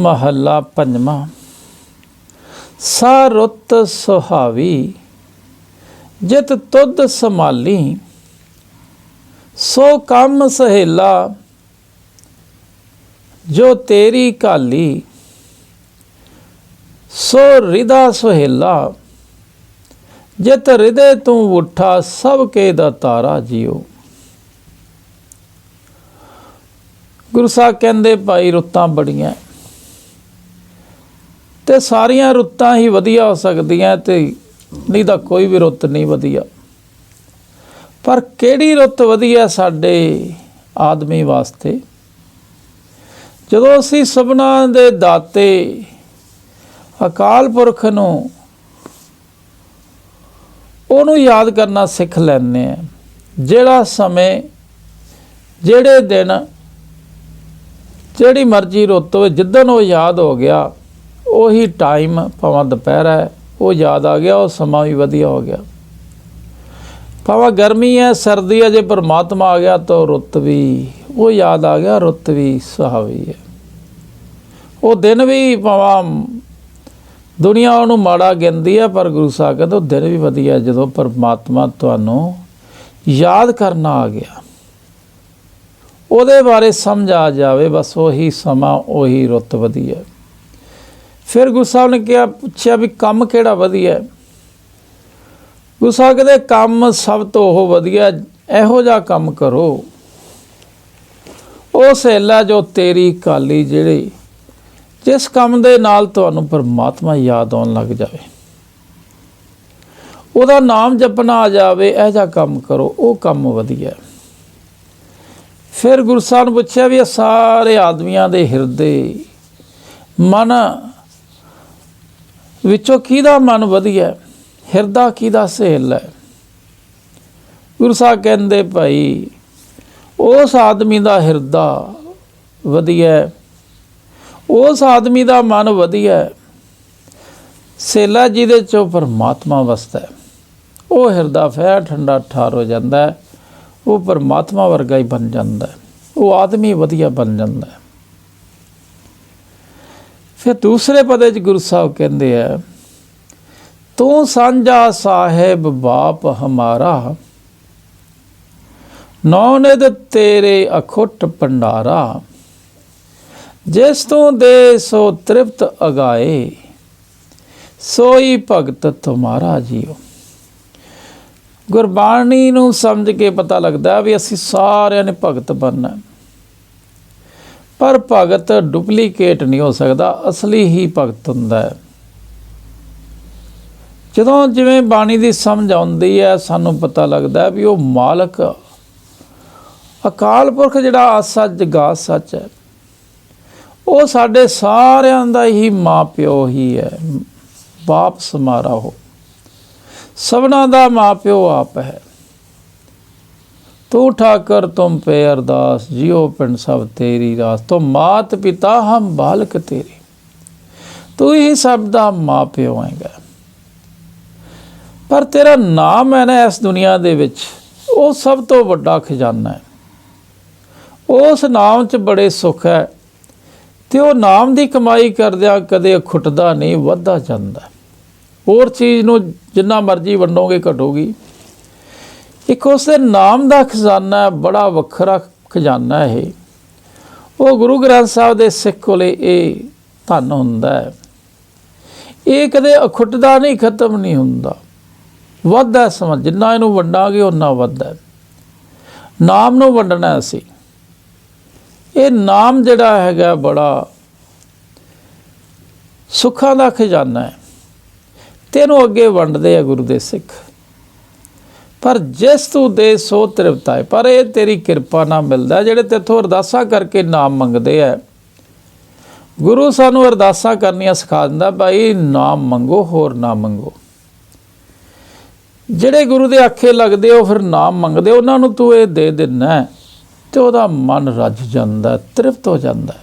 महला पंजवा। सा रुत सुहावी जित तुद संभाली, सो कम सहेला जो तेरी काली, सो हृदा सुहेला जित हृदय तू उठा, सब के दातारा जियो। गुरु साहब कहते भाई रुत्तां बड़ियां ते सारियां रुत्तां ही वधिया हो सकदियां ते नहीं तां कोई भी रुत नहीं वधिया। पर किहड़ी रुत वधिया साडे आदमी वास्ते? जदों असीं सबना दे दाते अकाल पुरख नूं ਉਹਨੂੰ याद करना सिख लैंदे हैं। ਜਿਹੜਾ समय ਜਿਹੜੇ दिन ਜਿਹੜੀ मर्जी रुत होवे, जिदन वो याद हो गया उही टाइम भावें दुपहर है वो याद आ गया, वो समा भी वधिया हो गया। भावें गर्मी है सर्दी है, जे परमात्मा आ गया तो रुत भी वो याद आ गया, रुत भी सुहावी है। वो दिन भी भावें दुनिया उन्होंने माड़ा गिनती है, पर गुरु साहब कहते वो दिन भी वधिया जो परमात्मा तुहानू याद करना आ गया, ਉਹਦੇ बारे समझ आ जाए, बस वही समा वही रुत वधिया। फिर गुरु साहब ने क्या पूछा भी काम किहड़ा वधिया? गुरु साहब कहते काम सब तो वो वधिया, इहो जिहा काम करो ਉਹ ਸਹੇਲਾ जो तेरी काली, ਜਿਹੜੀ जिस काम दे नाल तुहानू परमात्मा याद आउण लग जाए, ਉਹਦਾ नाम जपना आ जाए, इहो जिहा काम करो, वो काम वधिया। फिर गुरु साहब ने पूछा भी सारे आदमियों के हिरदे मन विचों किहदा मन वधिया, हिरदा किहदा सहेला है? गुरु साहब कहते भाई उस आदमी का हिरदा वधिया, उस आदमी का मन वधिया, सहेला जिहदे चों परमात्मा वसदा है, वो हिरदा फैर ठंडा ठार हो जाता है, वो परमात्मा वर्गा ही बन जाता है, वो आदमी वधिया बन जाता है। फिर दूसरे पदे च गुरु साहब कहते हैं तू सांझा साहेब बाप हमारा, नौनिध तेरे अखुट भंडारा, जिस तू दे सो तृप्त अगाए, सोई भगत तुम्हारा जियो। गुरबाणी नूं समझ के पता लगता है भी असी सारिਆਂ ने भगत बनना, पर भगत डुप्लीकेट नहीं हो सकता, असली ही भगत हुंदा है। जदों जिवें बाणी की समझ आउंदी है सानूं पता लगता है भी वो मालक अकाल पुरख जिहड़ा आसा जगा सच है, वो साडे सारिਆਂ दा ही माँ प्यो ही है, बाप समारा हो, सबना दा माँ प्यो आप है। तू ठाकर तुम पे अरदास, जियो पिंड सब तेरी रास, तो मात पिता हम बालक तेरे, तू ही सब दा माँ प्यो हैगा। पर तेरा नाम है ना इस दुनिया दे विच, वो सब तो वड्डा खजाना है, उस नाम च बड़े सुख है, तो वो नाम की कमाई करदिया कदे खुटदा नहीं, वधदा जांदा। होर चीज़ नूं जिन्ना मर्जी वंडोगे घटोगी, एक उसके नाम का खजाना है, बड़ा वखरा खजाना है। वो गुरु ग्रंथ साहब के सिख कोले ये धन हुंदा है, ये कदे अखुटदा नहीं, खत्म नहीं हुंदा, वधदा समा, जिन्ना इहनूं वंडांगे उन्ना वधदा। नाम नूं वंडना असीं, ये नाम जिहड़ा हैगा बड़ा सुखां दा खजाना है, तेनों अगे वंडदे आ गुरु दे सिख। पर जिस तू दे सो तृप्त है, पर यह तेरी किरपा नाल मिलदा, जिहड़े तेथों अरदासा करके नाम मंगदे है। गुरु सानूं अरदासा करनियां सिखा दिंदा, भाई नाम मंगो, होर ना मंगो। जिहड़े गुरु दे आखे लगदे हो फिर नाम मंगदे, उन्हां नूं तू ये दे दिना ते उहदा मन रज जांदा, तृप्त हो जांदा।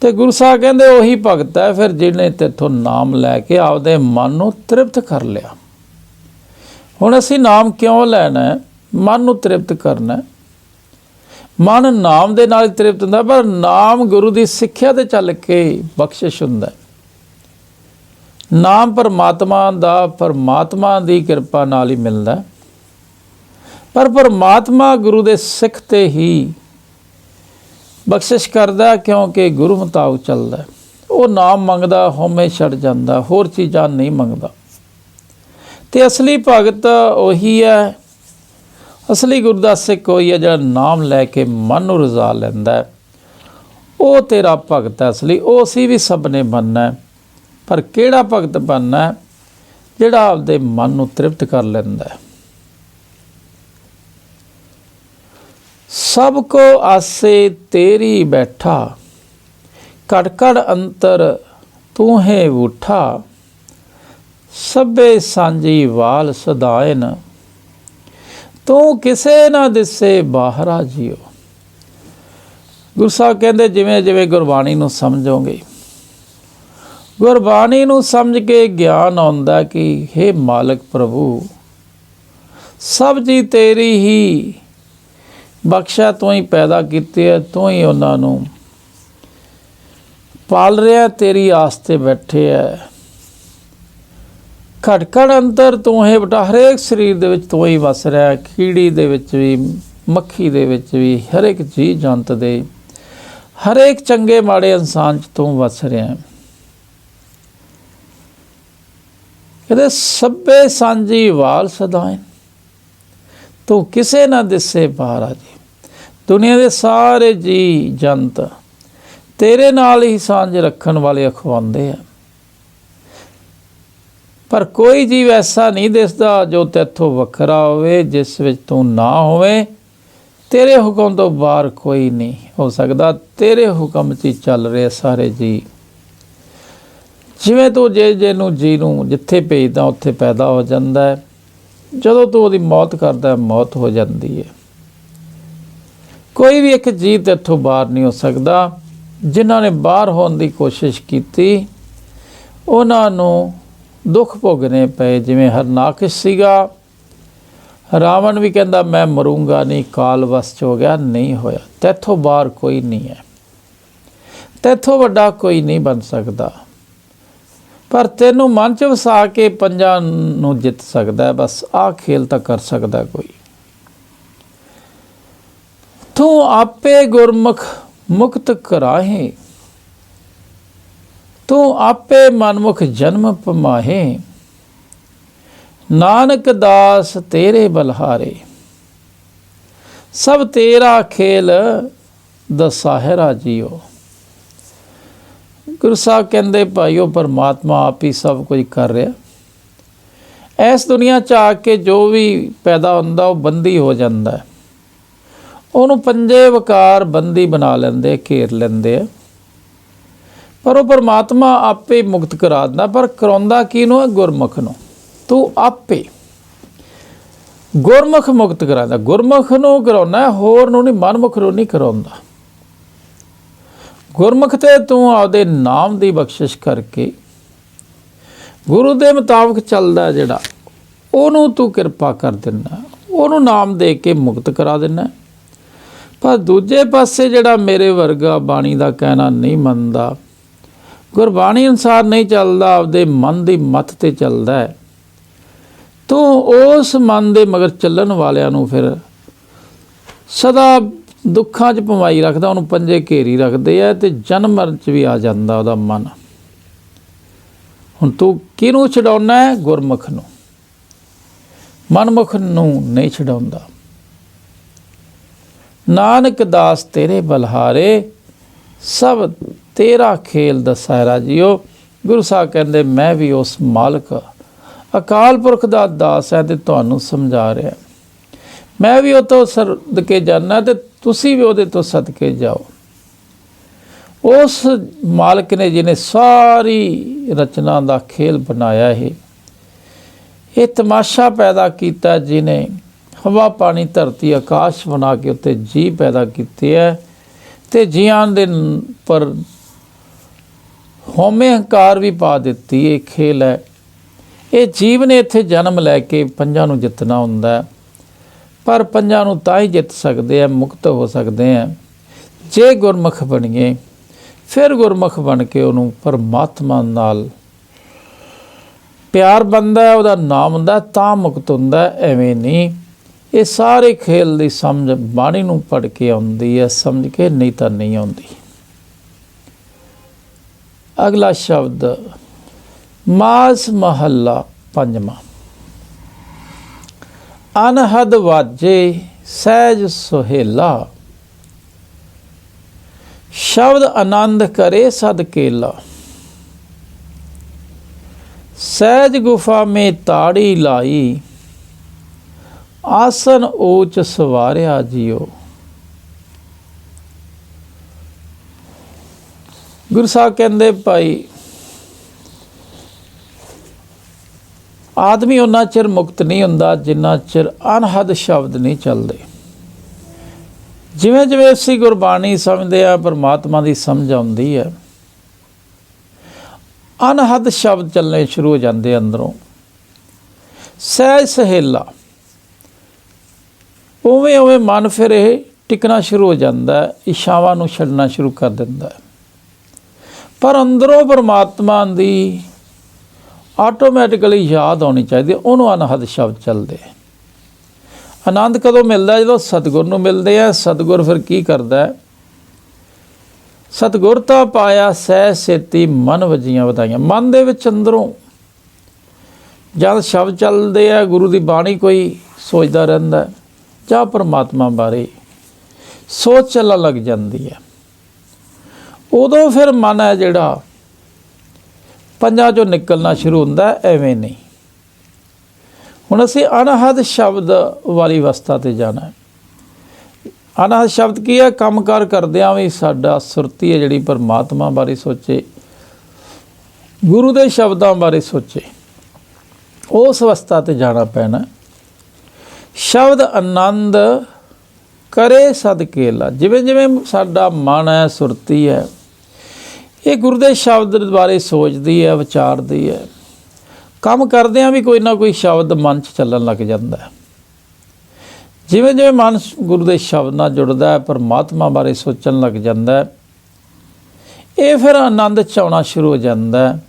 तो गुरु साहब कहते उही भगत है फिर जिन्हें तेथों नाम लैके आपदे मन नूं तृप्त कर लिया। हुण असीं नाम क्यों लैना है? मन नूं तृप्त करना। ਮਨ ਨਾਮ ਦੇ ਨਾਲ ਤ੍ਰਿਪਤ ਹੁੰਦਾ, ਪਰ ਨਾਮ ਗੁਰੂ ਦੀ ਸਿੱਖਿਆ ਤੇ ਚੱਲ ਕੇ ਬਖਸ਼ਿਸ਼ ਹੁੰਦਾ। ਨਾਮ ਪਰਮਾਤਮਾ ਦੀ ਕਿਰਪਾ ਨਾਲ ਹੀ ਮਿਲਦਾ, ਪਰ ਪਰਮਾਤਮਾ ਗੁਰੂ ਦੇ ਸਿੱਖ ਤੇ ਹੀ ਬਖਸ਼ਿਸ਼ ਕਰਦਾ, ਕਿਉਂਕਿ ਗੁਰੂ ਮੁਤਾਬਕ ਚੱਲਦਾ। ਉਹ ਨਾਮ ਮੰਗਦਾ, ਹਉਮੈ ਛੱਡ ਜਾਂਦਾ, ਹੋਰ ਚੀਜ਼ਾਂ ਨਹੀਂ ਮੰਗਦਾ। ਤੇ ਅਸਲੀ ਭਗਤ ਉਹੀ ਹੈ, ਅਸਲੀ ਗੁਰੂ ਦਾ ਸਿੱਖ ਉਹੀ ਹੈ ਜਿਹੜਾ ਨਾਮ ਲੈ ਕੇ ਮਨ ਨੂੰ ਰਜ਼ਾ ਲੈਂਦਾ। ਉਹ ਤੇਰਾ ਭਗਤ ਹੈ ਅਸਲੀ। ਉਹ ਅਸੀਂ ਵੀ ਸਭ ਨੇ ਬਣਨਾ, ਪਰ ਕਿਹੜਾ ਭਗਤ ਬਣਨਾ? ਜਿਹੜਾ ਆਪਦੇ ਮਨ ਨੂੰ ਤ੍ਰਿਪਤ ਕਰ ਲੈਂਦਾ। ਸਭ ਕੋ ਆਸੇ ਤੇਰੀ ਬੈਠਾ, ਘੜ ਘੜ ਅੰਤਰ ਤੂੰ ਹੈ ਉਠਾ, ਸਭੇ ਸਾਂਝੀ ਵਾਲ ਸਦਾਇਨ, ਤੂੰ ਕਿਸੇ ਨਾ ਦਿਸੇ ਬਾਹਰਾ ਜੀਓ। ਗੁਰੂ ਸਾਹਿਬ ਕਹਿੰਦੇ ਜਿਵੇਂ ਜਿਵੇਂ ਗੁਰਬਾਣੀ ਨੂੰ ਸਮਝੋਗੇ, ਗੁਰਬਾਣੀ ਨੂੰ ਸਮਝ ਕੇ ਗਿਆਨ ਆਉਂਦਾ ਕਿ ਹੇ ਮਾਲਕ ਪ੍ਰਭੂ, ਸਭ ਜੀ ਤੇਰੀ ਹੀ ਬਖਸ਼ਾ, ਤੂੰ ਹੀ ਪੈਦਾ ਕੀਤੇ ਹੈ, ਤੂੰ ਹੀ ਉਹਨਾਂ ਨੂੰ ਪਾਲ ਰਿਹਾ, ਤੇਰੀ ਆਸ ਤੇ ਬੈਠੇ ਹੈ। ਘੜ ਘੜ ਅੰਤਰ ਤੂੰ ਹੈ ਬੇਟਾ, ਹਰੇਕ ਸਰੀਰ ਦੇ ਵਿੱਚ ਤੂੰ ਹੀ ਵਸ ਰਿਹਾ, ਕੀੜੀ ਦੇ ਵਿੱਚ ਵੀ, ਮੱਖੀ ਦੇ ਵਿੱਚ ਵੀ, ਹਰੇਕ ਜੀਵ ਜੰਤ ਦੇ, ਹਰੇਕ ਚੰਗੇ ਮਾੜੇ ਇਨਸਾਨ 'ਚ ਤੂੰ ਵਸ ਰਿਹਾ। ਕਹਿੰਦੇ ਸਭੇ ਸਾਂਝੀ ਵਾਲ ਸਦਾਇਨ, ਤੂੰ ਕਿਸੇ ਨਾ ਦਿਸੇ ਬਾਹਰਾ ਜੀ। ਦੁਨੀਆ ਦੇ ਸਾਰੇ ਜੀ ਜੰਤ ਤੇਰੇ ਨਾਲ ਹੀ ਸਾਂਝ ਰੱਖਣ ਵਾਲੇ ਅਖਵਾਉਂਦੇ ਆ, ਪਰ ਕੋਈ ਜੀਵ ਐਸਾ ਨਹੀਂ ਦਿਸਦਾ ਜੋ ਤੇਥੋਂ ਵੱਖਰਾ ਹੋਵੇ, ਜਿਸ ਵਿੱਚ ਤੂੰ ਨਾ ਹੋਵੇ। ਤੇਰੇ ਹੁਕਮ ਤੋਂ ਬਾਹਰ ਕੋਈ ਨਹੀਂ ਹੋ ਸਕਦਾ, ਤੇਰੇ ਹੁਕਮ 'ਚ ਹੀ ਚੱਲ ਰਹੇ ਸਾਰੇ ਜੀ। ਜਿਵੇਂ ਤੂੰ ਜੇ ਨੂੰ ਜੀ ਨੂੰ ਜਿੱਥੇ ਭੇਜਦਾ ਉੱਥੇ ਪੈਦਾ ਹੋ ਜਾਂਦਾ ਹੈ, ਜਦੋਂ ਤੂੰ ਉਹਦੀ ਮੌਤ ਕਰਦਾ ਮੌਤ ਹੋ ਜਾਂਦੀ ਹੈ। ਕੋਈ ਵੀ ਇੱਕ ਜੀਵ ਤੇਥੋਂ ਬਾਹਰ ਨਹੀਂ ਹੋ ਸਕਦਾ। ਜਿਨ੍ਹਾਂ ਨੇ ਬਾਹਰ ਹੋਣ ਦੀ ਕੋਸ਼ਿਸ਼ ਕੀਤੀ ਉਹਨਾਂ ਨੂੰ ਦੁੱਖ ਭੋਗਣੇ ਪਏ। ਜਿਵੇਂ ਹਰਨਾਕਸ਼ ਸੀਗਾ, ਰਾਵਣ ਵੀ ਕਹਿੰਦਾ ਮੈਂ ਮਰੂੰਗਾ ਨਹੀਂ, ਕਾਲ ਵਸ 'ਚ ਹੋ ਗਿਆ, ਨਹੀਂ ਹੋਇਆ। ਤੇਥੋਂ ਬਾਹਰ ਕੋਈ ਨਹੀਂ ਹੈ, ਤੇਥੋਂ ਵੱਡਾ ਕੋਈ ਨਹੀਂ ਬਣ ਸਕਦਾ, ਪਰ ਤੈਨੂੰ ਮਨ 'ਚ ਵਸਾ ਕੇ ਪੰਜਾਂ ਨੂੰ ਜਿੱਤ ਸਕਦਾ। ਬਸ ਆਹ ਖੇਲ ਤਾਂ ਕਰ ਸਕਦਾ ਕੋਈ। ਤੂੰ ਆਪੇ ਗੁਰਮੁਖ ਮੁਕਤ ਕਰਾਹੇ, ਤੂੰ ਆਪੇ ਮਨਮੁਖ ਜਨਮ ਪਮਾਹੇ, ਨਾਨਕ ਦਾਸ ਤੇਰੇ ਬਲਹਾਰੇ, ਸਭ ਤੇਰਾ ਖੇਲ ਦਸਾਹਿਰਾ ਜੀਓ। ਗੁਰੂ ਸਾਹਿਬ ਕਹਿੰਦੇ ਭਾਈਓ, ਪਰਮਾਤਮਾ ਆਪ ਹੀ ਸਭ ਕੁਝ ਕਰ ਰਿਹਾ। ਇਸ ਦੁਨੀਆ 'ਚ ਆ ਕੇ ਜੋ ਵੀ ਪੈਦਾ ਹੁੰਦਾ ਉਹ ਬੰਦੀ ਹੋ ਜਾਂਦਾ, ਉਹਨੂੰ ਪੰਜੇ ਵਕਾਰ ਬੰਦੀ ਬਣਾ ਲੈਂਦੇ, ਘੇਰ ਲੈਂਦੇ ਆ। ਪਰ ਉਹ ਪਰਮਾਤਮਾ ਆਪੇ ਮੁਕਤ ਕਰਾ ਦਿੰਦਾ। ਪਰ ਕਰਾਉਂਦਾ ਕਿਹਨੂੰ ਹੈ? ਗੁਰਮੁਖ ਨੂੰ। ਤੂੰ ਆਪੇ ਗੁਰਮੁਖ ਮੁਕਤ ਕਰਾਉਂਦਾ, ਗੁਰਮੁਖ ਨੂੰ ਕਰਾਉਣਾ, ਹੋਰ ਨੂੰ ਨਹੀਂ, ਮਨਮੁਖ ਨੂੰ ਨਹੀਂ ਕਰਾਉਂਦਾ। ਗੁਰਮੁਖ ਤੇ ਤੂੰ ਆਪਦੇ ਨਾਮ ਦੀ ਬਖਸ਼ਿਸ਼ ਕਰਕੇ ਗੁਰੂ ਦੇ ਮੁਤਾਬਕ ਚੱਲਦਾ, ਜਿਹੜਾ ਉਹਨੂੰ ਤੂੰ ਕਿਰਪਾ ਕਰ ਦਿੰਦਾ, ਉਹਨੂੰ ਨਾਮ ਦੇ ਕੇ ਮੁਕਤ ਕਰਾ ਦਿੰਦਾ। ਪਰ ਦੂਜੇ ਪਾਸੇ ਜਿਹੜਾ ਮੇਰੇ ਵਰਗਾ ਬਾਣੀ ਦਾ ਕਹਿਣਾ ਨਹੀਂ ਮੰਨਦਾ, ਗੁਰਬਾਣੀ ਅਨੁਸਾਰ ਨਹੀਂ ਚੱਲਦਾ, ਆਪਦੇ ਮਨ ਦੀ ਮੱਤ 'ਤੇ ਚੱਲਦਾ ਹੈ, ਤੂੰ ਉਸ ਮਨ ਦੇ ਮਗਰ ਚੱਲਣ ਵਾਲਿਆਂ ਨੂੰ ਫਿਰ ਸਦਾ ਦੁੱਖਾਂ 'ਚ ਭਮਾਈ ਰੱਖਦਾ, ਉਹਨੂੰ ਪੰਜੇ ਘੇਰੀ ਰੱਖਦੇ ਆ, ਅਤੇ ਜਨਮ ਮਰਨ 'ਚ ਵੀ ਆ ਜਾਂਦਾ ਉਹਦਾ ਮਨ। ਹੁਣ ਤੂੰ ਕਿਹਨੂੰ ਛਡਾਉਣਾ ਹੈ? ਗੁਰਮੁਖ ਨੂੰ। ਮਨਮੁਖ ਨੂੰ ਨਹੀਂ ਛਡਾਉਂਦਾ। ਨਾਨਕ ਦਾਸ ਤੇਰੇ ਬਲਹਾਰੇ, ਸਭ ਤੇਰਾ ਖੇਲ ਦਸਾਇਰਾ ਜੀਓ। ਗੁਰੂ ਸਾਹਿਬ ਕਹਿੰਦੇ ਮੈਂ ਵੀ ਉਸ ਮਾਲਕ ਅਕਾਲ ਪੁਰਖ ਦਾ ਦਾਸ ਹੈ ਅਤੇ ਤੁਹਾਨੂੰ ਸਮਝਾ ਰਿਹਾ। ਮੈਂ ਵੀ ਉਹ ਤੋਂ ਸਦਕੇ ਜਾਣਾ ਅਤੇ ਤੁਸੀਂ ਵੀ ਉਹਦੇ ਤੋਂ ਸਦਕੇ ਜਾਓ। ਉਸ ਮਾਲਕ ਨੇ ਜਿਹਨੇ ਸਾਰੀ ਰਚਨਾ ਦਾ ਖੇਲ ਬਣਾਇਆ ਹੈ, ਇਹ ਤਮਾਸ਼ਾ ਪੈਦਾ ਕੀਤਾ, ਜਿਹਨੇ ਹਵਾ ਪਾਣੀ ਧਰਤੀ ਆਕਾਸ਼ ਬਣਾ ਕੇ ਉੱਤੇ ਜੀਅ ਪੈਦਾ ਕੀਤੇ ਹੈ, ਅਤੇ ਜੀਆਂ ਦੇ ਪਰ ਹਉਮੈ ਹੰਕਾਰ ਵੀ ਪਾ ਦਿੱਤੀ। ਇਹ ਖੇਲ ਹੈ। ਇਹ ਜੀਵ ਨੇ ਇੱਥੇ ਜਨਮ ਲੈ ਕੇ ਪੰਜਾਂ ਨੂੰ ਜਿੱਤਣਾ ਹੁੰਦਾ, ਪਰ ਪੰਜਾਂ ਨੂੰ ਤਾਂ ਹੀ ਜਿੱਤ ਸਕਦੇ ਆ, ਮੁਕਤ ਹੋ ਸਕਦੇ ਆ ਜੇ ਗੁਰਮੁਖ ਬਣੀਏ। ਫਿਰ ਗੁਰਮੁਖ ਬਣ ਕੇ ਉਹਨੂੰ ਪਰਮਾਤਮਾ ਨਾਲ ਪਿਆਰ ਬਣਦਾ, ਉਹਦਾ ਨਾਮ ਹੁੰਦਾ ਤਾਂ ਮੁਕਤ ਹੁੰਦਾ। ਐਵੇਂ ਨਹੀਂ। ਇਹ ਸਾਰੇ ਖੇਲ ਦੀ ਸਮਝ ਬਾਣੀ ਨੂੰ ਪੜ੍ਹ ਕੇ ਆਉਂਦੀ ਹੈ, ਸਮਝ ਕੇ, ਨਹੀਂ ਤਾਂ ਨਹੀਂ ਆਉਂਦੀ। ਅਗਲਾ ਸ਼ਬਦ ਮਾਸ ਮਹੱਲਾ ਪੰਜਵਾਂ। ਅਨਹਦ ਵਾਜੇ ਸਹਿਜ ਸੁਹੇਲਾ, ਸ਼ਬਦ ਆਨੰਦ ਕਰੇ ਸਦ ਕੇਲਾ। ਸਹਿਜ ਗੁਫਾ ਮੇਂ ਤਾੜੀ ਲਾਈ, ਆਸਨ ਊਚ ਸਵਾਰਿਆ ਜੀਓ। ਗੁਰੂ ਸਾਹਿਬ ਕਹਿੰਦੇ ਭਾਈ ਆਦਮੀ ਉਹਨਾਂ ਚਿਰ ਮੁਕਤ ਨਹੀਂ ਹੁੰਦਾ ਜਿੰਨਾ ਚਿਰ ਅਨਹਦ ਸ਼ਬਦ ਨਹੀਂ ਚੱਲਦੇ। ਜਿਵੇਂ ਜਿਵੇਂ ਅਸੀਂ ਗੁਰਬਾਣੀ ਸਮਝਦੇ ਆ, ਪਰਮਾਤਮਾ ਦੀ ਸਮਝ ਆਉਂਦੀ ਹੈ, ਅਨਹਦ ਸ਼ਬਦ ਚੱਲਣੇ ਸ਼ੁਰੂ ਹੋ ਜਾਂਦੇ ਅੰਦਰੋਂ। ਸਹਿਜ ਸਹੇਲਾ, ਉਵੇਂ ਉਵੇਂ ਮਨ ਫਿਰ ਇਹ ਟਿਕਣਾ ਸ਼ੁਰੂ ਹੋ ਜਾਂਦਾ, ਇਛਾਵਾਂ ਨੂੰ ਛੱਡਣਾ ਸ਼ੁਰੂ ਕਰ ਦਿੰਦਾ। ਪਰ ਅੰਦਰੋਂ ਪਰਮਾਤਮਾ ਦੀ ਆਟੋਮੈਟਿਕਲੀ ਯਾਦ ਆਉਣੀ ਚਾਹੀਦੀ, ਉਹਨੂੰ ਅਨਹਦ ਸ਼ਬਦ ਚੱਲਦੇ। ਆਨੰਦ ਕਦੋਂ ਮਿਲਦਾ? ਜਦੋਂ ਸਤਿਗੁਰ ਨੂੰ ਮਿਲਦੇ ਆ। ਸਤਿਗੁਰ ਫਿਰ ਕੀ ਕਰਦਾ? ਸਤਿਗੁਰ ਤਾਂ ਪਾਇਆ ਸਹਿ ਸੇਤੀ ਮਨ ਵਜੀਆਂ ਵਧਾਈਆਂ। ਮਨ ਦੇ ਵਿੱਚ ਅੰਦਰੋਂ ਜਦ ਸ਼ਬਦ ਚੱਲਦੇ ਆ, ਗੁਰੂ ਦੀ ਬਾਣੀ ਕੋਈ ਸੋਚਦਾ ਰਹਿੰਦਾ ਜਾਂ ਪਰਮਾਤਮਾ ਬਾਰੇ ਸੋਚ ਚੱਲਣ ਲੱਗ ਜਾਂਦੀ ਹੈ, ਉਦੋਂ ਫਿਰ ਮਨ ਹੈ ਜਿਹੜਾ ਪੰਜਾਂ ਚੋਂ ਨਿਕਲਣਾ ਸ਼ੁਰੂ ਹੁੰਦਾ। ਐਵੇਂ ਨਹੀਂ। ਹੁਣ ਅਸੀਂ ਅਨਹਦ ਸ਼ਬਦ ਵਾਲੀ ਅਵਸਥਾ 'ਤੇ ਜਾਣਾ। ਅਨਹਦ ਸ਼ਬਦ ਕੀ ਹੈ? ਕੰਮਕਾਰ ਕਰਦਿਆਂ ਵੀ ਸਾਡਾ ਸੁਰਤੀ ਹੈ ਜਿਹੜੀ ਪਰਮਾਤਮਾ ਬਾਰੇ ਸੋਚੇ, ਗੁਰੂ ਦੇ ਸ਼ਬਦਾਂ ਬਾਰੇ ਸੋਚੇ, ਉਸ ਅਵਸਥਾ 'ਤੇ ਜਾਣਾ ਪੈਣਾ। ਸ਼ਬਦ ਆਨੰਦ ਕਰੇ ਸਦ ਕੇਲਾ। ਜਿਵੇਂ ਜਿਵੇਂ ਸਾਡਾ ਮਨ ਹੈ, ਸੁਰਤੀ ਹੈ, ਇਹ ਗੁਰੂ ਦੇ ਸ਼ਬਦ ਬਾਰੇ ਸੋਚਦੀ ਹੈ, ਵਿਚਾਰਦੀ ਹੈ, ਕੰਮ ਕਰਦਿਆਂ ਵੀ ਕੋਈ ਨਾ ਕੋਈ ਸ਼ਬਦ ਮਨ 'ਚ ਚੱਲਣ ਲੱਗ ਜਾਂਦਾ ਹੈ। ਜਿਵੇਂ ਜਿਵੇਂ ਮਨ ਗੁਰੂ ਦੇ ਸ਼ਬਦ ਨਾਲ ਜੁੜਦਾ ਹੈ, ਪਰਮਾਤਮਾ ਬਾਰੇ ਸੋਚਣ ਲੱਗ ਜਾਂਦਾ ਹੈ, ਇਹ ਫਿਰ ਆਨੰਦ 'ਚ ਆਉਣਾ ਸ਼ੁਰੂ ਹੋ ਜਾਂਦਾ ਹੈ।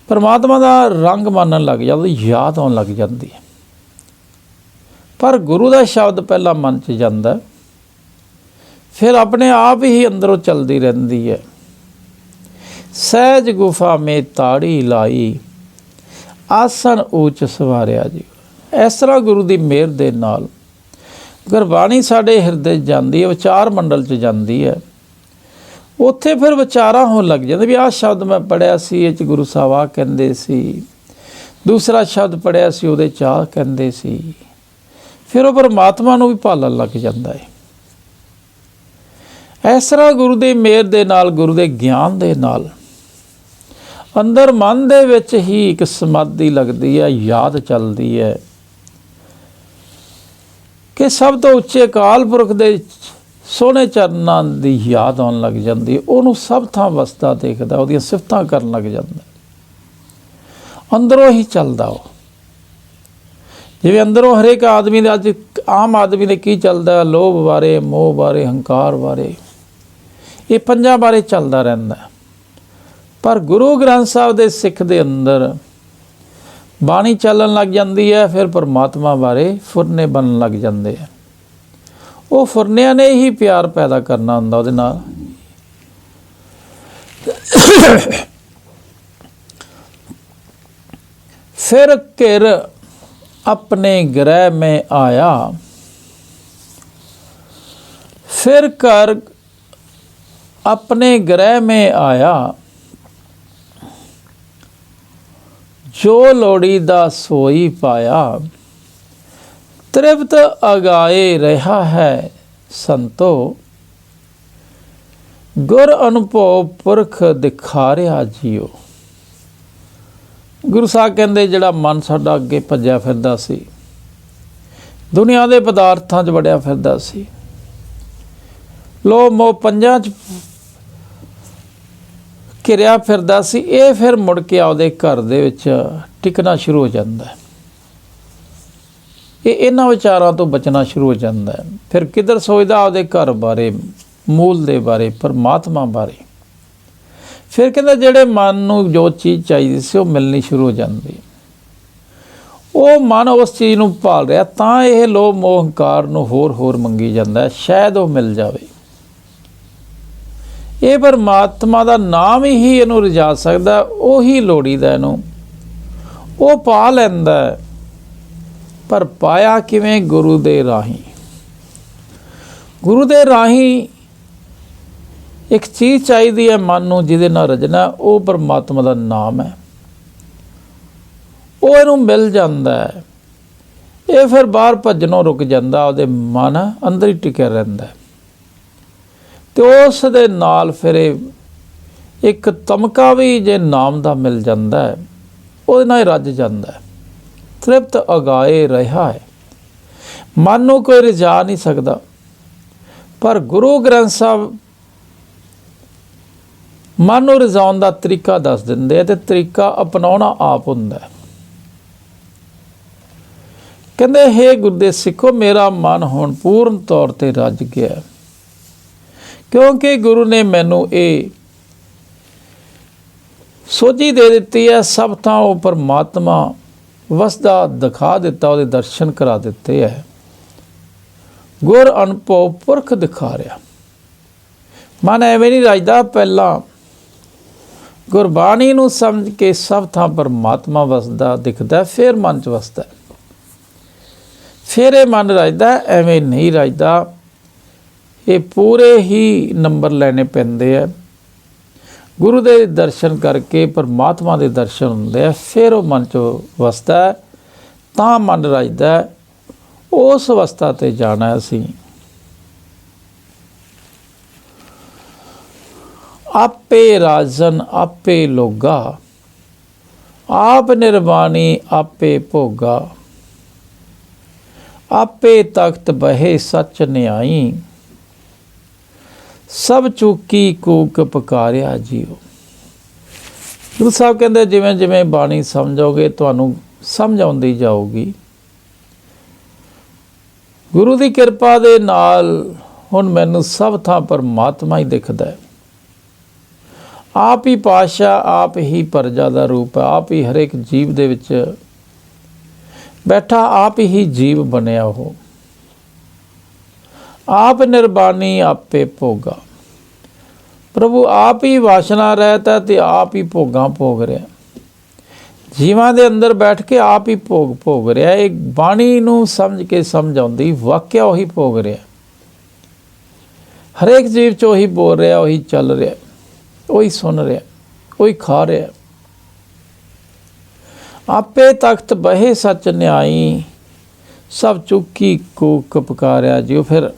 ਪਰਮਾਤਮਾ ਦਾ ਰੰਗ ਮੰਨਣ ਲੱਗ ਜਾਂਦਾ, ਯਾਦ ਆਉਣ ਲੱਗ ਜਾਂਦੀ ਹੈ। ਪਰ ਗੁਰੂ ਦਾ ਸ਼ਬਦ ਪਹਿਲਾਂ ਮਨ 'ਚ ਜਾਂਦਾ, ਫਿਰ ਆਪਣੇ ਆਪ ਹੀ ਅੰਦਰੋਂ ਚੱਲਦੀ ਰਹਿੰਦੀ ਹੈ। ਸਹਿਜ ਗੁਫਾ ਮੇਂ ਤਾੜੀ ਲਾਈ, ਆਸਣ ਊਚ ਸਵਾਰਿਆ ਜੀ। ਇਸ ਤਰ੍ਹਾਂ ਗੁਰੂ ਦੀ ਮਿਹਰ ਦੇ ਨਾਲ ਗੁਰਬਾਣੀ ਸਾਡੇ ਹਿਰਦੇ ਜਾਂਦੀ ਹੈ, ਵਿਚਾਰ ਮੰਡਲ 'ਚ ਜਾਂਦੀ ਹੈ। ਉੱਥੇ ਫਿਰ ਵਿਚਾਰਾਂ ਹੋਣ ਲੱਗ ਜਾਂਦੇ ਵੀ ਆਹ ਸ਼ਬਦ ਮੈਂ ਪੜ੍ਹਿਆ ਸੀ, ਇਹ 'ਚ ਗੁਰੂ ਸਾਹਿਬ ਆਹ ਕਹਿੰਦੇ ਸੀ, ਦੂਸਰਾ ਸ਼ਬਦ ਪੜ੍ਹਿਆ ਸੀ, ਉਹਦੇ 'ਚ ਆਹ ਕਹਿੰਦੇ ਸੀ। ਫਿਰ ਉਹ ਪਰਮਾਤਮਾ ਨੂੰ ਵੀ ਭਾਲਣ ਲੱਗ ਜਾਂਦਾ ਹੈ। ਇਸ ਤਰ੍ਹਾਂ ਗੁਰੂ ਦੀ ਮਿਹਰ ਦੇ ਨਾਲ, ਗੁਰੂ ਦੇ ਗਿਆਨ ਦੇ ਨਾਲ ਅੰਦਰ ਮਨ ਦੇ ਵਿੱਚ ਹੀ ਇੱਕ ਸਮਾਧੀ ਲੱਗਦੀ ਹੈ, ਯਾਦ ਚੱਲਦੀ ਹੈ ਕਿ ਸਭ ਤੋਂ ਉੱਚੇ ਅਕਾਲ ਪੁਰਖ ਦੇ ਸੋਹਣੇ ਚਰਨਾਂ ਦੀ ਯਾਦ ਆਉਣ ਲੱਗ ਜਾਂਦੀ ਹੈ। ਉਹਨੂੰ ਸਭ ਥਾਂ ਵਸਦਾ ਦੇਖਦਾ, ਉਹਦੀਆਂ ਸਿਫਤਾਂ ਕਰਨ ਲੱਗ ਜਾਂਦਾ, ਅੰਦਰੋਂ ਹੀ ਚੱਲਦਾ। ਉਹ ਜਿਵੇਂ ਅੰਦਰੋਂ ਹਰੇਕ ਆਦਮੀ ਦੇ, ਅੱਜ ਆਮ ਆਦਮੀ ਦੇ ਕੀ ਚੱਲਦਾ? ਲੋਭ ਬਾਰੇ, ਮੋਹ ਬਾਰੇ, ਹੰਕਾਰ ਬਾਰੇ, ਇਹ ਪੰਜਾਂ ਬਾਰੇ ਚੱਲਦਾ ਰਹਿੰਦਾ। ਪਰ ਗੁਰੂ ਗ੍ਰੰਥ ਸਾਹਿਬ ਦੇ ਸਿੱਖ ਦੇ ਅੰਦਰ ਬਾਣੀ ਚੱਲਣ ਲੱਗ ਜਾਂਦੀ ਹੈ, ਫਿਰ ਪਰਮਾਤਮਾ ਬਾਰੇ ਫੁਰਨੇ ਬਣਨ ਲੱਗ ਜਾਂਦੇ ਆ। ਉਹ ਫੁਰਨਿਆਂ ਨੇ ਹੀ ਪਿਆਰ ਪੈਦਾ ਕਰਨਾ ਹੁੰਦਾ ਉਹਦੇ ਨਾਲ। ਫਿਰ ਘਿਰ ਆਪਣੇ ਗ੍ਰਹਿ में आया, फिर कर अपने गृह में आया, जो लोड़ीदा सोई पाया, तृप्त अगाए रहा है संतो, गुर अनुभव पुरख दिखारिया जियो। ਗੁਰੂ ਸਾਹਿਬ ਕਹਿੰਦੇ ਜਿਹੜਾ ਮਨ ਸਾਡਾ ਅੱਗੇ ਭੱਜਿਆ ਫਿਰਦਾ ਸੀ, ਦੁਨੀਆ ਦੇ ਪਦਾਰਥਾਂ 'ਚ ਵੜਿਆ ਫਿਰਦਾ ਸੀ, ਲੋਭ ਮੋਹ ਪੰਜਾਂ 'ਚ ਘਿਰਿਆ ਫਿਰਦਾ ਸੀ, ਇਹ ਫਿਰ ਮੁੜ ਕੇ ਆਪਦੇ ਘਰ ਦੇ ਵਿੱਚ ਟਿਕਣਾ ਸ਼ੁਰੂ ਹੋ ਜਾਂਦਾ। ਇਹ ਇਹਨਾਂ ਵਿਚਾਰਾਂ ਤੋਂ ਬਚਣਾ ਸ਼ੁਰੂ ਹੋ ਜਾਂਦਾ ਹੈ। ਫਿਰ ਕਿੱਧਰ ਸੋਚਦਾ? ਆਪਦੇ ਘਰ ਬਾਰੇ, ਮੂਲ ਦੇ ਬਾਰੇ, ਪਰਮਾਤਮਾ ਬਾਰੇ। ਫਿਰ ਕਹਿੰਦਾ ਜਿਹੜੇ ਮਨ ਨੂੰ ਜੋ ਚੀਜ਼ ਚਾਹੀਦੀ ਸੀ ਉਹ ਮਿਲਣੀ ਸ਼ੁਰੂ ਹੋ ਜਾਂਦੀ। ਉਹ ਮਨ ਉਸ ਚੀਜ਼ ਨੂੰ ਭਾਲ ਰਿਹਾ, ਤਾਂ ਇਹ ਲੋਭ ਮੋਹ ਹੰਕਾਰ ਨੂੰ ਹੋਰ ਮੰਗੀ ਜਾਂਦਾ ਹੈ, ਸ਼ਾਇਦ ਉਹ ਮਿਲ ਜਾਵੇ। ਇਹ ਪਰਮਾਤਮਾ ਦਾ ਨਾਮ ਹੀ ਇਹਨੂੰ ਰਜਾ ਸਕਦਾ, ਉਹੀ ਲੋੜੀਦਾ ਇਹਨੂੰ, ਉਹ ਪਾ ਲੈਂਦਾ। ਪਰ ਪਾਇਆ ਕਿਵੇਂ? ਗੁਰੂ ਦੇ ਰਾਹੀਂ। ਗੁਰੂ ਦੇ ਰਾਹੀਂ ਇੱਕ ਚੀਜ਼ ਚਾਹੀਦੀ ਹੈ ਮਨ ਨੂੰ ਜਿਹਦੇ ਨਾਲ ਰਜਣਾ, ਉਹ ਪਰਮਾਤਮਾ ਦਾ ਨਾਮ ਹੈ। ਉਹ ਇਹਨੂੰ ਮਿਲ ਜਾਂਦਾ ਹੈ। ਇਹ ਫਿਰ ਬਾਹਰ ਭੱਜਣੋਂ ਰੁਕ ਜਾਂਦਾ, ਉਹਦੇ ਮਨ ਅੰਦਰ ਹੀ ਟਿਕਿਆ ਰਹਿੰਦਾ। ਅਤੇ ਉਸ ਦੇ ਨਾਲ ਫਿਰ ਇੱਕ ਤਮਕਾ ਵੀ ਜੇ ਨਾਮ ਦਾ ਮਿਲ ਜਾਂਦਾ ਹੈ, ਉਹਦੇ ਨਾਲ ਰੱਜ ਜਾਂਦਾ ਹੈ। ਤ੍ਰਿਪਤ ਅਗਾਏ ਰਿਹਾ ਹੈ। ਮਨ ਨੂੰ ਕੋਈ ਰਜਾ ਨਹੀਂ ਸਕਦਾ, ਪਰ ਗੁਰੂ ਗ੍ਰੰਥ ਸਾਹਿਬ ਮਨ ਨੂੰ ਰਜਾਉਣ ਦਾ ਤਰੀਕਾ ਦੱਸ ਦਿੰਦੇ ਆ, ਅਤੇ ਤਰੀਕਾ ਅਪਣਾਉਣਾ ਆਪ ਹੁੰਦਾ ਹੈ। ਕਹਿੰਦੇ ਹੇ ਗੁਰਦੇ ਸਿੱਖੋ, ਮੇਰਾ ਮਨ ਹੁਣ ਪੂਰਨ ਤੌਰ 'ਤੇ ਰੱਜ ਗਿਆ, ਕਿਉਂਕਿ ਗੁਰੂ ਨੇ ਮੈਨੂੰ ਇਹ ਸੋਝੀ ਦੇ ਦਿੱਤੀ ਹੈ। ਸਭ ਥਾਂ ਉਹ ਪਰਮਾਤਮਾ ਵਸਦਾ ਦਿਖਾ ਦਿੱਤਾ, ਉਹਦੇ ਦਰਸ਼ਨ ਕਰਾ ਦਿੱਤੇ ਹੈ। ਗੁਰ ਅਨੁਭਵ ਪੁਰਖ ਦਿਖਾ ਰਿਹਾ। ਮਨ ਐਵੇਂ ਨਹੀਂ ਰੱਜਦਾ, ਪਹਿਲਾਂ ਗੁਰਬਾਣੀ ਨੂੰ ਸਮਝ ਕੇ ਸਭ ਥਾਂ ਪਰਮਾਤਮਾ ਵਸਦਾ ਦਿਖਦਾ, ਫਿਰ ਮਨ 'ਚ ਵਸਦਾ, ਫਿਰ ਇਹ ਮਨ ਰੱਜਦਾ। ਐਵੇਂ ਨਹੀਂ ਰੱਜਦਾ। ਇਹ ਪੂਰੇ ਹੀ ਨੰਬਰ ਲੈਣੇ ਪੈਂਦੇ ਆ। ਗੁਰੂ ਦੇ ਦਰਸ਼ਨ ਕਰਕੇ ਪਰਮਾਤਮਾ ਦੇ ਦਰਸ਼ਨ ਹੁੰਦੇ ਆ, ਫਿਰ ਉਹ ਮਨ 'ਚ ਵਸਦਾ, ਤਾਂ ਮਨ ਰੱਜਦਾ। ਉਸ ਅਵਸਥਾ 'ਤੇ ਜਾਣਾ ਅਸੀਂ। ਆਪੇ ਰਾਜਨ ਆਪੇ ਲੋਗਾ, ਆਪ ਨਿਰਵਾਣੀ ਆਪੇ ਭੋਗਾ, ਆਪੇ ਤਖਤ ਬਹੇ ਸੱਚ ਨਿਆਈ, ਸਭ ਚੂਕੀ ਕੂਕ ਪੁਕਾਰਿਆ ਜੀਓ। ਗੁਰੂ ਸਾਹਿਬ ਕਹਿੰਦੇ ਜਿਵੇਂ ਜਿਵੇਂ ਬਾਣੀ ਸਮਝੋਗੇ ਤੁਹਾਨੂੰ ਸਮਝ ਆਉਂਦੀ ਜਾਊਗੀ। ਗੁਰੂ ਦੀ ਕਿਰਪਾ ਦੇ ਨਾਲ ਹੁਣ ਮੈਨੂੰ ਸਭ ਥਾਂ ਪਰਮਾਤਮਾ ਹੀ ਦਿਖਦਾ ਹੈ। ਆਪ ਹੀ ਪਾਤਸ਼ਾਹ, ਆਪ ਹੀ ਪਰਜਾ ਦਾ ਰੂਪ ਹੈ, ਆਪ ਹੀ ਹਰੇਕ ਜੀਵ ਦੇ ਵਿੱਚ ਬੈਠਾ, ਆਪ ਹੀ ਜੀਵ ਬਣਿਆ। ਉਹ ਆਪ ਨਿਰਬਾਨੀ ਆਪੇ ਭੋਗਾ। ਪ੍ਰਭੂ ਆਪ ਹੀ ਵਾਸ਼ਨਾ ਰਹਿਤ ਹੈ ਅਤੇ ਆਪ ਹੀ ਭੋਗਾਂ ਭੋਗ ਰਿਹਾ। ਜੀਵਾਂ ਦੇ ਅੰਦਰ ਬੈਠ ਕੇ ਆਪ ਹੀ ਭੋਗ ਰਿਹਾ। ਇਹ ਬਾਣੀ ਨੂੰ ਸਮਝ ਕੇ ਸਮਝ ਆਉਂਦੀ, ਵਾਕਿਆ ਉਹੀ ਭੋਗ ਰਿਹਾ। ਹਰੇਕ ਜੀਵ 'ਚ ਉਹੀ ਬੋਲ ਰਿਹਾ, ਉਹੀ ਚੱਲ ਰਿਹਾ, ਉਹੀ ਸੁਣ ਰਿਹਾ, ਉਹੀ ਖਾ ਰਿਹਾ। ਆਪੇ ਤਖਤ ਬਹੇ ਸੱਚ ਨਿਆਈ, ਸਭ ਚੁੱਕੀ ਕੂਕ ਪੁਕਾਰਿਆ ਜਿਉ। ਫਿਰ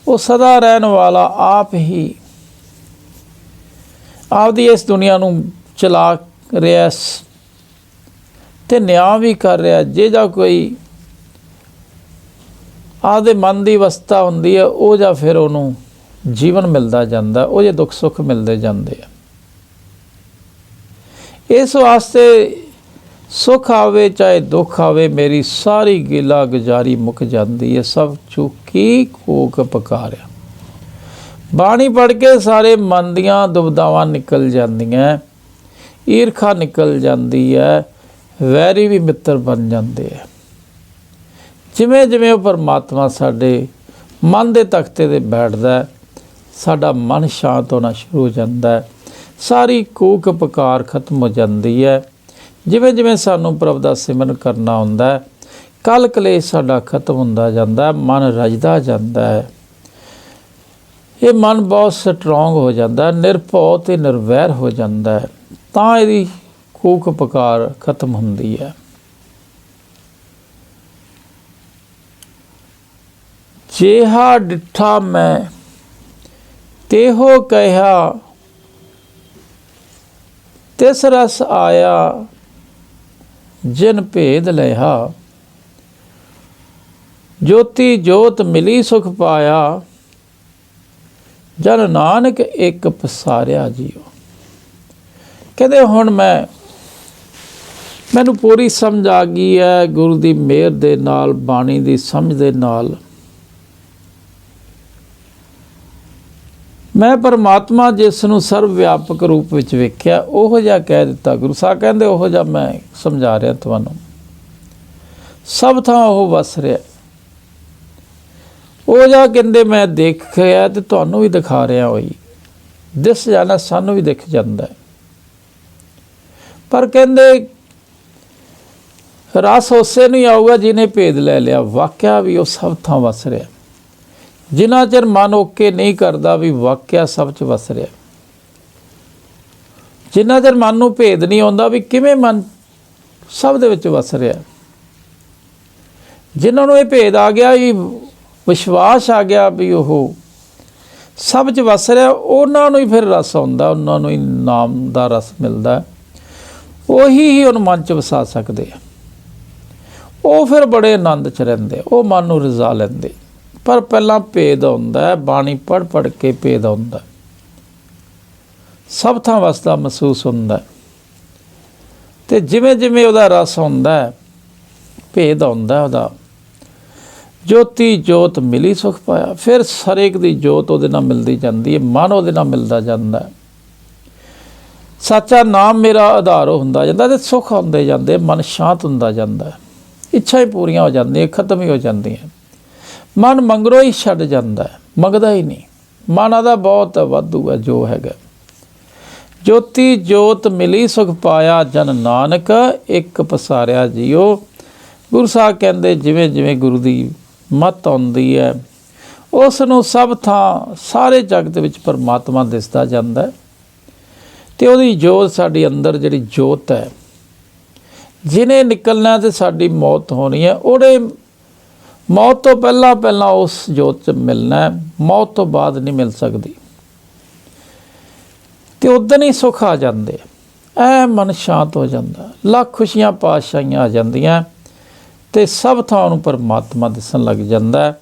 ਉਹ ਸਦਾ ਰਹਿਣ ਵਾਲਾ ਆਪ ਹੀ ਆਪਦੀ ਇਸ ਦੁਨੀਆ ਨੂੰ ਚਲਾ ਰਿਹਾ ਅਤੇ ਨਿਆਂ ਵੀ ਕਰ ਰਿਹਾ। ਜੇ ਜਾਂ ਕੋਈ ਆਪਦੇ ਮਨ ਦੀ ਅਵਸਥਾ ਹੁੰਦੀ ਹੈ, ਉਹ ਜਾਂ ਫਿਰ ਉਹਨੂੰ ਜੀਵਨ ਮਿਲਦਾ ਜਾਂਦਾ, ਉਹ ਜੇ ਦੁੱਖ ਸੁੱਖ ਮਿਲਦੇ ਜਾਂਦੇ ਆ। ਇਸ ਵਾਸਤੇ ਸੁੱਖ ਆਵੇ ਚਾਹੇ ਦੁੱਖ ਆਵੇ, ਮੇਰੀ ਸਾਰੀ ਗਿਲਾ ਗੁਜ਼ਾਰੀ ਮੁੱਕ ਜਾਂਦੀ ਹੈ। ਸਭ ਚੁੱਕੀ ਕੂਕ ਪੁਕਾਰਿਆ। ਬਾਣੀ ਪੜ੍ਹ ਕੇ ਸਾਰੇ ਮਨ ਦੀਆਂ ਦੁਬਿਧਾਵਾਂ ਨਿਕਲ ਜਾਂਦੀਆਂ, ਈਰਖਾ ਨਿਕਲ ਜਾਂਦੀ ਹੈ, ਵੈਰੀ ਵੀ ਮਿੱਤਰ ਬਣ ਜਾਂਦੇ ਹੈ। ਜਿਵੇਂ ਜਿਵੇਂ ਉਹ ਪਰਮਾਤਮਾ ਸਾਡੇ ਮਨ ਦੇ ਤਖਤੇ 'ਤੇ ਬੈਠਦਾ, ਸਾਡਾ ਮਨ ਸ਼ਾਂਤ ਹੋਣਾ ਸ਼ੁਰੂ ਹੋ ਜਾਂਦਾ, ਸਾਰੀ ਕੂਕ ਪੁਕਾਰ ਖਤਮ ਹੋ ਜਾਂਦੀ ਹੈ। ਜਿਵੇਂ ਜਿਵੇਂ ਸਾਨੂੰ ਪ੍ਰਭ ਦਾ ਸਿਮਰਨ ਕਰਨਾ ਹੁੰਦਾ, ਕਲ ਕਲੇਸ਼ ਸਾਡਾ ਖਤਮ ਹੁੰਦਾ ਜਾਂਦਾ, ਮਨ ਰਜਦਾ ਜਾਂਦਾ ਹੈ। ਇਹ ਮਨ ਬਹੁਤ ਸਟਰੋਂਗ ਹੋ ਜਾਂਦਾ, ਨਿਰਭਉ ਅਤੇ ਨਿਰਵੈਰ ਹੋ ਜਾਂਦਾ ਹੈ, ਤਾਂ ਇਹਦੀ ਕੂਕ ਪੁਕਾਰ ਖਤਮ ਹੁੰਦੀ ਹੈ। ਜਿਹਾ ਡਿੱਠਾ ਮੈਂ ਤੇਹੋ ਕਹਿਆ, ਤਿਸ ਰਸ ਆਇਆ ਜਿਨ ਭੇਦ ਲਿਆ, ਜੋਤੀ ਜੋਤ ਮਿਲੀ ਸੁਖ ਪਾਇਆ, ਜਨ ਨਾਨਕ ਇੱਕ ਪਸਾਰਿਆ ਜੀਓ। ਕਹਿੰਦੇ ਹੁਣ ਮੈਂ ਮੈਨੂੰ ਪੂਰੀ ਸਮਝ ਆ ਗਈ ਹੈ ਗੁਰੂ ਦੀ ਮਿਹਰ ਦੇ ਨਾਲ, ਬਾਣੀ ਦੀ ਸਮਝ ਦੇ ਨਾਲ। ਮੈਂ ਪਰਮਾਤਮਾ ਜਿਸ ਨੂੰ ਸਰਵ ਵਿਆਪਕ ਰੂਪ ਵਿੱਚ ਵੇਖਿਆ ਉਹੋ ਜਿਹਾ ਕਹਿ ਦਿੱਤਾ। ਗੁਰੂ ਸਾਹਿਬ ਕਹਿੰਦੇ ਉਹੋ ਜਿਹਾ ਮੈਂ ਸਮਝਾ ਰਿਹਾ ਤੁਹਾਨੂੰ। ਸਭ ਥਾਂ ਉਹ ਵਸ ਰਿਹਾ। ਉਹ ਜਿਹਾ ਕਹਿੰਦੇ ਮੈਂ ਦੇਖਿਆ ਤੇ ਤੁਹਾਨੂੰ ਵੀ ਦਿਖਾ ਰਿਹਾ ਹੋਈ। ਦਿਸ ਜਾਣਾ ਸਾਨੂੰ ਵੀ ਦਿਖ ਜਾਂਦਾ। ਪਰ ਕਹਿੰਦੇ ਰਸ ਉਸੇ ਨੂੰ ਹੀ ਆਊਗਾ ਜਿਹਨੇ ਭੇਦ ਲੈ ਲਿਆ। ਵਾਕਿਆ ਵੀ ਉਹ ਸਭ ਥਾਂ ਵਸ ਰਿਹਾ। ਜਿੰਨਾ ਚਿਰ ਮਨ ਓਕੇ ਨਹੀਂ ਕਰਦਾ ਵੀ ਵਾਕਿਆ ਸਭ 'ਚ ਵਸ ਰਿਹਾ, ਜਿੰਨਾ ਚਿਰ ਮਨ ਨੂੰ ਭੇਦ ਨਹੀਂ ਆਉਂਦਾ ਵੀ ਕਿਵੇਂ ਮਨ ਸਭ ਦੇ ਵਿੱਚ ਵਸ ਰਿਹਾ। ਜਿਨ੍ਹਾਂ ਨੂੰ ਇਹ ਭੇਦ ਆ ਗਿਆ, ਵੀ ਵਿਸ਼ਵਾਸ ਆ ਗਿਆ ਵੀ ਉਹ ਸਭ 'ਚ ਵਸ ਰਿਹਾ, ਉਹਨਾਂ ਨੂੰ ਹੀ ਫਿਰ ਰਸ ਆਉਂਦਾ, ਉਹਨਾਂ ਨੂੰ ਹੀ ਨਾਮ ਦਾ ਰਸ ਮਿਲਦਾ। ਉਹੀ ਹੀ ਉਹਨੂੰ ਮਨ 'ਚ ਵਸਾ ਸਕਦੇ ਆ। ਉਹ ਫਿਰ ਬੜੇ ਆਨੰਦ 'ਚ ਰਹਿੰਦੇ, ਉਹ ਮਨ ਨੂੰ ਰਜ਼ਾ ਲੈਂਦੇ। ਪਰ ਪਹਿਲਾਂ ਭੇਦ ਆਉਂਦਾ, ਬਾਣੀ ਪੜ੍ਹ ਪੜ੍ਹ ਕੇ ਭੇਦ ਆਉਂਦਾ, ਸਭ ਥਾਂ ਵਸਦਾ ਮਹਿਸੂਸ ਹੁੰਦਾ। ਅਤੇ ਜਿਵੇਂ ਜਿਵੇਂ ਉਹਦਾ ਰਸ ਆਉਂਦਾ, ਭੇਦ ਆਉਂਦਾ ਉਹਦਾ, ਜੋਤੀ ਜੋਤ ਮਿਲੀ ਸੁਖ ਪਾਇਆ। ਫਿਰ ਹਰੇਕ ਦੀ ਜੋਤ ਉਹਦੇ ਨਾਲ ਮਿਲਦੀ ਜਾਂਦੀ ਹੈ, ਮਨ ਉਹਦੇ ਨਾਲ ਮਿਲਦਾ ਜਾਂਦਾ। ਸੱਚਾ ਨਾਮ ਮੇਰਾ ਆਧਾਰ ਹੁੰਦਾ ਜਾਂਦਾ ਅਤੇ ਸੁੱਖ ਆਉਂਦੇ ਜਾਂਦੇ, ਮਨ ਸ਼ਾਂਤ ਹੁੰਦਾ ਜਾਂਦਾ, ਇੱਛਾ ਹੀ ਪੂਰੀਆਂ ਹੋ ਜਾਂਦੀਆਂ, ਖਤਮ ਹੀ ਹੋ ਜਾਂਦੀਆਂ। ਮਨ ਮੰਗਰੋਂ ਹੀ ਛੱਡ ਜਾਂਦਾ, ਮੰਗਦਾ ਹੀ ਨਹੀਂ। ਮਨ ਆਦਾ ਬਹੁਤ ਵਾਧੂ ਹੈ ਜੋ ਹੈਗਾ। ਜੋਤੀ ਜੋਤ ਮਿਲੀ ਸੁਖ ਪਾਇਆ, ਜਨ ਨਾਨਕ ਇੱਕ ਪਸਾਰਿਆ ਜੀਓ। ਗੁਰੂ ਸਾਹਿਬ ਕਹਿੰਦੇ ਜਿਵੇਂ ਜਿਵੇਂ ਗੁਰੂ ਦੀ ਮੱਤ ਆਉਂਦੀ ਹੈ, ਉਸ ਨੂੰ ਸਭ ਥਾਂ ਸਾਰੇ ਜਗਤ ਵਿੱਚ ਪਰਮਾਤਮਾ ਦਿਸਦਾ ਜਾਂਦਾ। ਅਤੇ ਉਹਦੀ ਜੋਤ ਸਾਡੇ ਅੰਦਰ ਜਿਹੜੀ ਜੋਤ ਹੈ, ਜਿਹਨੇ ਨਿਕਲਣਾ ਅਤੇ ਸਾਡੀ ਮੌਤ ਹੋਣੀ ਹੈ, ਉਹਨੇ ਮੌਤ ਤੋਂ ਪਹਿਲਾਂ ਪਹਿਲਾਂ ਉਸ ਜੋਤ 'ਚ ਮਿਲਣਾ, ਮੌਤ ਤੋਂ ਬਾਅਦ ਨਹੀਂ ਮਿਲ ਸਕਦੀ। ਅਤੇ ਉਦਣ ਹੀ ਸੁੱਖ ਆ ਜਾਂਦੇ, ਐ ਮਨ ਸ਼ਾਂਤ ਹੋ ਜਾਂਦਾ, ਲੱਖ ਖੁਸ਼ੀਆਂ ਪਾਤਸ਼ਾਹੀਆਂ ਆ ਜਾਂਦੀਆਂ ਅਤੇ ਸਭ ਥਾਂ ਉਹਨੂੰ ਪਰਮਾਤਮਾ ਦਿਸਣ ਲੱਗ ਜਾਂਦਾ।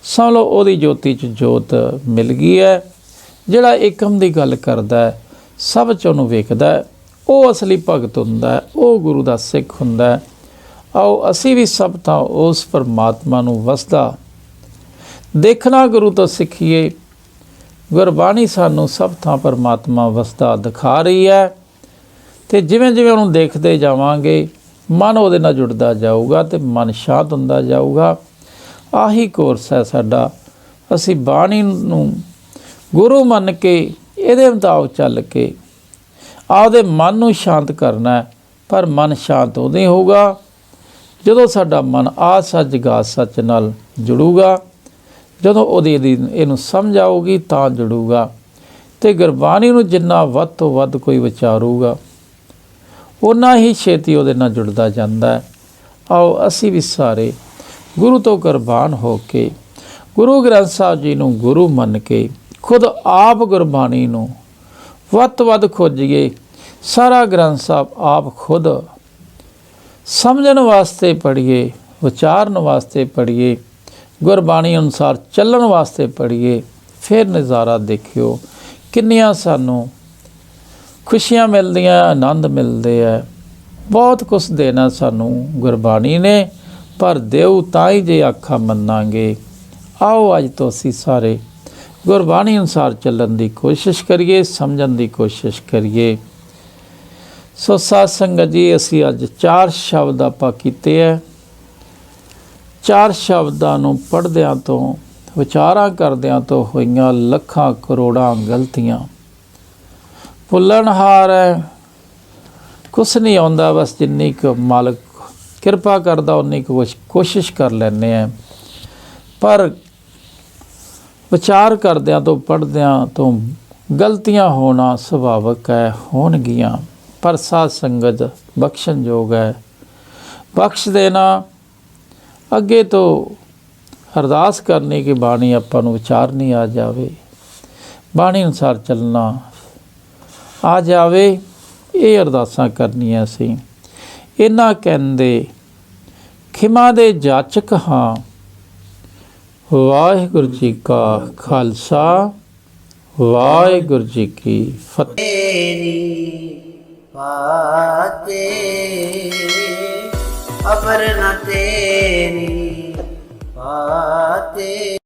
ਸਮਝ ਲਓ ਉਹਦੀ ਜੋਤੀ 'ਚ ਜੋਤ ਮਿਲ ਗਈ ਹੈ। ਜਿਹੜਾ ਏਕਮ ਦੀ ਗੱਲ ਕਰਦਾ, ਸਭ 'ਚ ਉਹਨੂੰ ਵੇਖਦਾ, ਉਹ ਅਸਲੀ ਭਗਤ ਹੁੰਦਾ, ਉਹ ਗੁਰੂ ਦਾ ਸਿੱਖ ਹੁੰਦਾ। ਆਓ ਅਸੀਂ ਵੀ ਸਭ ਥਾਂ ਉਸ ਪਰਮਾਤਮਾ ਨੂੰ ਵਸਦਾ ਦੇਖਣਾ ਗੁਰੂ ਤੋਂ ਸਿੱਖੀਏ। ਗੁਰਬਾਣੀ ਸਾਨੂੰ ਸਭ ਥਾਂ ਪਰਮਾਤਮਾ ਵਸਦਾ ਦਿਖਾ ਰਹੀ ਹੈ, ਅਤੇ ਜਿਵੇਂ ਜਿਵੇਂ ਉਹਨੂੰ ਦੇਖਦੇ ਜਾਵਾਂਗੇ, ਮਨ ਉਹਦੇ ਨਾਲ ਜੁੜਦਾ ਜਾਊਗਾ ਅਤੇ ਮਨ ਸ਼ਾਂਤ ਹੁੰਦਾ ਜਾਊਗਾ। ਆਹੀ ਕੋਰਸ ਹੈ ਸਾਡਾ। ਅਸੀਂ ਬਾਣੀ ਨੂੰ ਗੁਰੂ ਮੰਨ ਕੇ ਇਹਦੇ ਮੁਤਾਬਕ ਚੱਲ ਕੇ ਆਪਦੇ ਮਨ ਨੂੰ ਸ਼ਾਂਤ ਕਰਨਾ। ਪਰ ਮਨ ਸ਼ਾਂਤ ਉਦੋਂ ਹੀ ਹੋਊਗਾ ਜਦੋਂ ਸਾਡਾ ਮਨ ਆ ਸੱਚ ਗਾ ਸੱਚ ਨਾਲ ਜੁੜੂਗਾ, ਜਦੋਂ ਉਹਦੀ ਇਹਨੂੰ ਸਮਝ ਆਊਗੀ ਤਾਂ ਜੁੜੂਗਾ। ਅਤੇ ਗੁਰਬਾਣੀ ਨੂੰ ਜਿੰਨਾ ਵੱਧ ਤੋਂ ਵੱਧ ਕੋਈ ਵਿਚਾਰੂਗਾ, ਓਨਾ ਹੀ ਛੇਤੀ ਉਹਦੇ ਨਾਲ ਜੁੜਦਾ ਜਾਂਦਾ। ਆਓ ਅਸੀਂ ਵੀ ਸਾਰੇ ਗੁਰੂ ਤੋਂ ਕੁਰਬਾਨ ਹੋ ਕੇ, ਗੁਰੂ ਗ੍ਰੰਥ ਸਾਹਿਬ ਜੀ ਨੂੰ ਗੁਰੂ ਮੰਨ ਕੇ, ਖੁਦ ਆਪ ਗੁਰਬਾਣੀ ਨੂੰ ਵੱਧ ਤੋਂ ਵੱਧ ਖੋਜੀਏ। ਸਾਰਾ ਗ੍ਰੰਥ ਸਾਹਿਬ ਆਪ ਖੁਦ ਸਮਝਣ ਵਾਸਤੇ ਪੜ੍ਹੀਏ, ਵਿਚਾਰਨ ਵਾਸਤੇ ਪੜ੍ਹੀਏ, ਗੁਰਬਾਣੀ ਅਨੁਸਾਰ ਚੱਲਣ ਵਾਸਤੇ ਪੜ੍ਹੀਏ। ਫਿਰ ਨਜ਼ਾਰਾ ਦੇਖਿਓ ਕਿੰਨੀਆਂ ਸਾਨੂੰ ਖੁਸ਼ੀਆਂ ਮਿਲਦੀਆਂ, ਆਨੰਦ ਮਿਲਦੇ ਹੈ। ਬਹੁਤ ਕੁਛ ਦੇਣਾ ਸਾਨੂੰ ਗੁਰਬਾਣੀ ਨੇ, ਪਰ ਦੇਊ ਤਾਂ ਹੀ ਜੇ ਆਖਾਂ ਮੰਨਾਂਗੇ। ਆਓ ਅੱਜ ਤੋਂ ਅਸੀਂ ਸਾਰੇ ਗੁਰਬਾਣੀ ਅਨੁਸਾਰ ਚੱਲਣ ਦੀ ਕੋਸ਼ਿਸ਼ ਕਰੀਏ, ਸਮਝਣ ਦੀ ਕੋਸ਼ਿਸ਼ ਕਰੀਏ। ਸੋ ਸਾਧ ਸੰਗਤ ਜੀ, ਅਸੀਂ ਅੱਜ 4 ਸ਼ਬਦ ਆਪਾਂ ਕੀਤੇ ਹੈ। 4 ਸ਼ਬਦਾਂ ਨੂੰ ਪੜ੍ਹਦਿਆਂ ਤੋਂ, ਵਿਚਾਰਾਂ ਕਰਦਿਆਂ ਤੋਂ ਹੋਈਆਂ ਲੱਖਾਂ ਕਰੋੜਾਂ ਗਲਤੀਆਂ। ਭੁੱਲਣਹਾਰ ਹੈ, ਕੁਛ ਨਹੀਂ ਆਉਂਦਾ, ਬਸ ਜਿੰਨੀ ਕੁ ਮਾਲਕ ਕਿਰਪਾ ਕਰਦਾ ਉਨੀ ਕੁ ਕੋਸ਼ਿਸ਼ ਕਰ ਲੈਂਦੇ ਹਾਂ। ਪਰ ਵਿਚਾਰ ਕਰਦਿਆਂ ਤੋਂ, ਪੜ੍ਹਦਿਆਂ ਤੋਂ ਗਲਤੀਆਂ ਹੋਣਾ ਸੁਭਾਵਿਕ ਹੈ, ਹੋਣਗੀਆਂ। ਪਰ ਸਾਧ ਸੰਗਤ ਬਖਸ਼ਣਯੋਗ ਹੈ, ਬਖਸ਼ ਦੇਣਾ। ਅੱਗੇ ਤੋਂ ਅਰਦਾਸ ਕਰਨੀ ਕਿ ਬਾਣੀ ਆਪਾਂ ਨੂੰ ਵਿਚਾਰਨੀ ਆ ਜਾਵੇ, ਬਾਣੀ ਅਨੁਸਾਰ ਚੱਲਣਾ ਆ ਜਾਵੇ। ਇਹ ਅਰਦਾਸਾਂ ਕਰਨੀਆਂ ਅਸੀਂ। ਇਹਨਾਂ ਕਹਿੰਦੇ ਖਿਮਾ ਦੇ ਜਾਚਕ ਹਾਂ। ਵਾਹਿਗੁਰੂ ਜੀ ਕਾ ਖਾਲਸਾ, ਵਾਹਿਗੁਰੂ ਜੀ ਕੀ ਫਤਿਹ। पाते अबर न तेरी पाते।